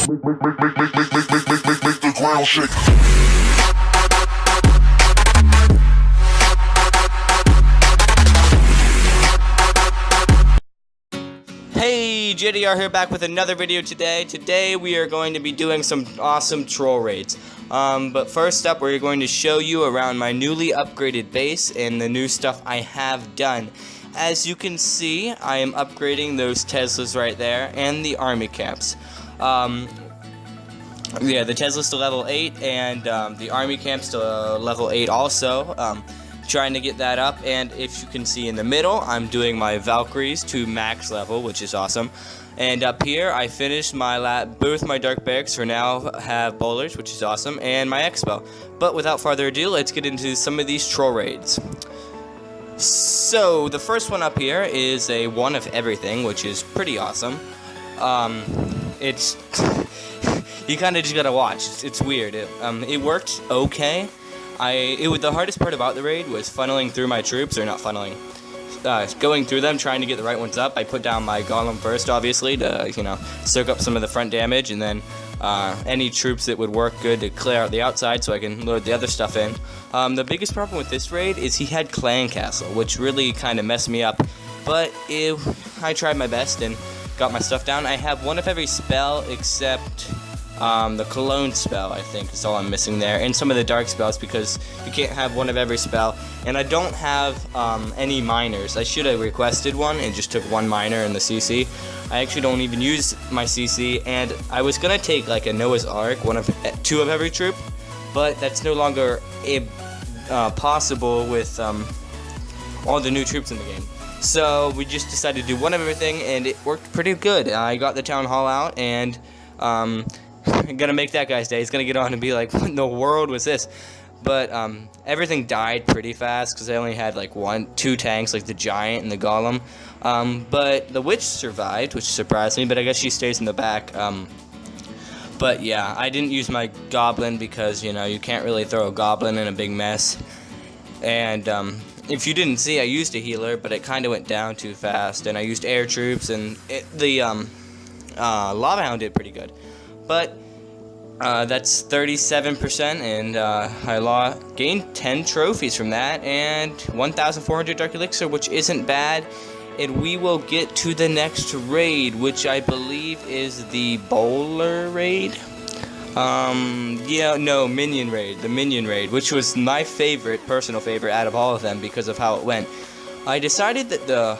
Make the ground shake. Hey, JDR here, back with another video today. Today we are going to be doing some awesome troll raids. But first up, we're going to show you around my newly upgraded base and the new stuff I have done. As you can see, I am upgrading those Teslas right there and the army camps. Yeah, the Tesla's to level 8 and the army camp's to level 8 also. Trying to get that up, and if you can see in the middle, I'm doing my Valkyries to max level, which is awesome. And up here, I finished my both my Dark Barracks for now have bowlers, which is awesome, and my Expo. But without further ado, let's get into some of these troll raids. So the first one up here is a one of everything, which is pretty awesome. It's you kind of just gotta watch. It's weird. It worked okay. The hardest part about the raid was funneling through my troops, or not funneling, going through them, trying to get the right ones up. I put down my golem first, obviously, to, soak up some of the front damage, and then any troops that would work good to clear out the outside so I can load the other stuff in. The biggest problem with this raid is he had Clan Castle, which really kind of messed me up, but I tried my best and got my stuff down. I have one of every spell except the Cologne spell, I think, is all I'm missing there, and some of the dark spells, because you can't have one of every spell. And I don't have any miners. I should have requested one and just took one miner in the CC. I actually don't even use my CC, and I was gonna take like a Noah's Ark, two of every troop, but that's no longer possible with all the new troops in the game. So we just decided to do one of everything, and it worked pretty good. I got the town hall out, and I'm gonna make that guy's day. He's gonna get on and be like, what in the world was this? But everything died pretty fast because I only had like two tanks, like the giant and the golem. But the witch survived, which surprised me, but I guess she stays in the back. But yeah, I didn't use my goblin because, you can't really throw a goblin in a big mess. And if you didn't see, I used a healer, but it kind of went down too fast. And I used air troops, and the Lava Hound did pretty good. But that's 37%, and I gained 10 trophies from that, and 1,400 Dark Elixir, which isn't bad. And we will get to the next raid, which I believe is the Bowler raid. Minion raid. The Minion raid, which was my personal favorite out of all of them because of how it went. I decided that the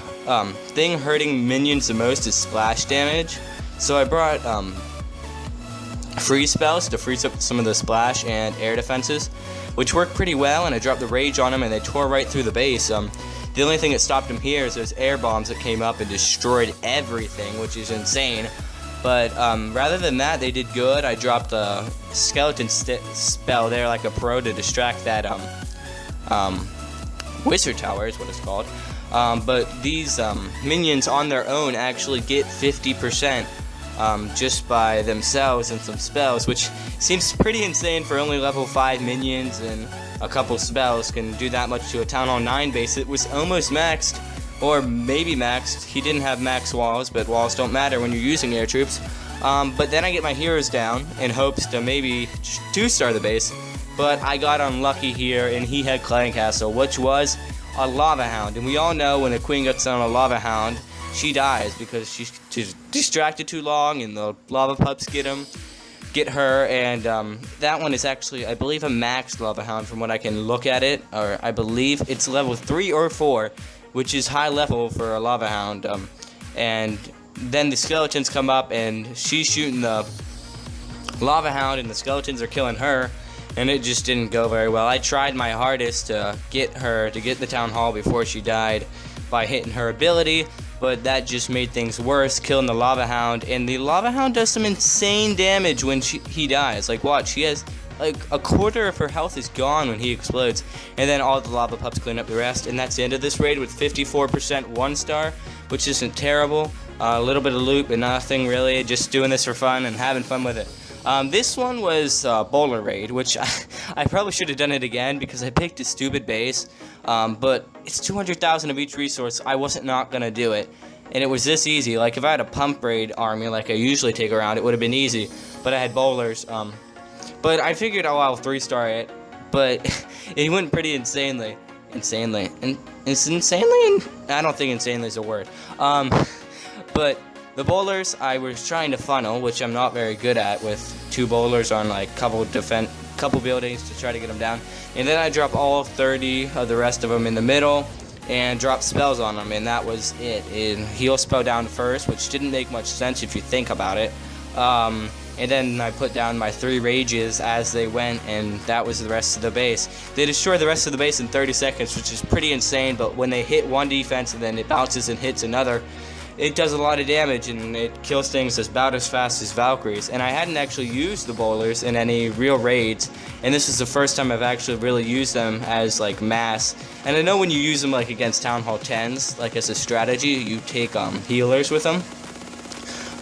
thing hurting minions the most is splash damage, so I brought freeze spells to freeze up some of the splash and air defenses, which worked pretty well, and I dropped the rage on them and they tore right through the base. The only thing that stopped them here is those air bombs that came up and destroyed everything, which is insane. But rather than that, they did good. I dropped the skeleton spell there like a pro to distract that wizard tower is what it's called. But these minions on their own actually get 50%. Just by themselves and some spells, which seems pretty insane for only level 5 minions, and a couple spells can do that much to a Town Hall 9 base. It was almost maxed, or maybe maxed. He didn't have max walls, but walls don't matter when you're using air troops. But then I get my heroes down in hopes to maybe 2-star the base, but I got unlucky here, and he had Clan Castle, which was a Lava Hound, and we all know when a queen gets on a Lava Hound, she dies because she's distracted too long, and the lava pups get her, and that one is actually, I believe, a maxed Lava Hound from what I can look at it, or I believe it's level 3 or 4, which is high level for a Lava Hound. And then the skeletons come up, and she's shooting the Lava Hound, and the skeletons are killing her, and it just didn't go very well. I tried my hardest to get the town hall before she died by hitting her ability, but that just made things worse, killing the Lava Hound. And the Lava Hound does some insane damage when he dies. Like, watch, she has like a quarter of her health is gone when he explodes, and then all the lava pups clean up the rest, and that's the end of this raid with 54% 1-star, which isn't terrible. A little bit of loot, but nothing really, just doing this for fun and having fun with it. This one was Bowler Raid, which I probably should have done it again because I picked a stupid base, but it's 200,000 of each resource. I wasn't not going to do it. and it was this easy. Like if I had a pump raid army like I usually take around, it would have been easy. But I had bowlers. But I figured, oh, I'll 3-star it. But it went pretty insanely. Insanely. I don't think insanely is a word. But the bowlers I was trying to funnel, which I'm not very good at, with 2 bowlers on like couple buildings to try to get them down. And then I drop all 30 of the rest of them in the middle and drop spells on them, and that was it. And heal spell down first, which didn't make much sense if you think about it. And then I put down my 3 rages as they went, and that was the rest of the base. They destroy the rest of the base in 30 seconds, which is pretty insane, but when they hit one defense and then it bounces and hits another, it does a lot of damage, and it kills things about as fast as Valkyries. And I hadn't actually used the bowlers in any real raids, and this is the first time I've actually really used them as like mass. And I know when you use them like against Town Hall 10s, like as a strategy, you take healers with them.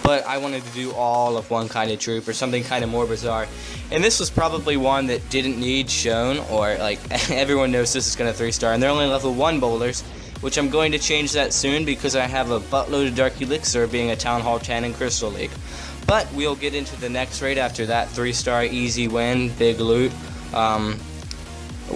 But I wanted to do all of one kind of troop or something kind of more bizarre. And this was probably one that didn't need shown, or like everyone knows this is going to 3-star, and they're only level 1 bowlers, which I'm going to change that soon because I have a buttload of Dark Elixir being a Town Hall 10 in Crystal League. But we'll get into the next raid after that 3-star easy win, big loot. Well,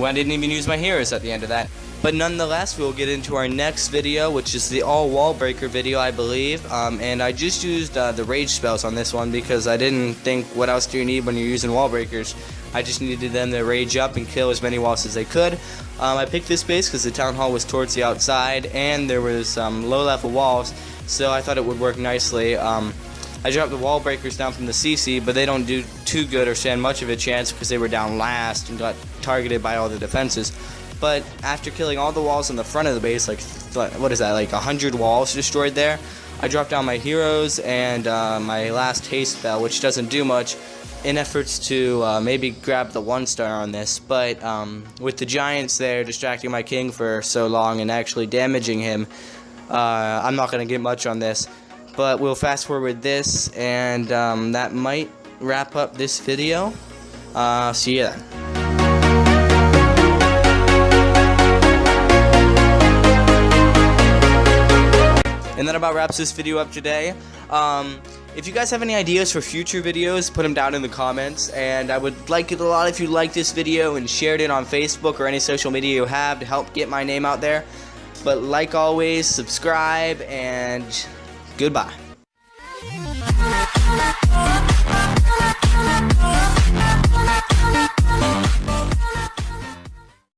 I didn't even use my heroes at the end of that. But nonetheless, we'll get into our next video, which is the all wall breaker video, I believe. And I just used the rage spells on this one because I didn't think, what else do you need when you're using wall breakers? I just needed them to rage up and kill as many walls as they could. I picked this base because the town hall was towards the outside and there was low level walls, so I thought it would work nicely. I dropped the wall breakers down from the CC, but they don't do too good or stand much of a chance because they were down last and got targeted by all the defenses. But after killing all the walls in the front of the base, like, what is that, like 100 walls destroyed there, I dropped down my heroes and my last haste spell, which doesn't do much, in efforts to maybe grab the 1-star on this. But with the giants there distracting my king for so long and actually damaging him, I'm not going to get much on this. But we'll fast forward this, and that might wrap up this video. See ya then. And that about wraps this video up today. If you guys have any ideas for future videos, put them down in the comments. And I would like it a lot if you liked this video and shared it on Facebook or any social media you have to help get my name out there. But like always, subscribe and goodbye.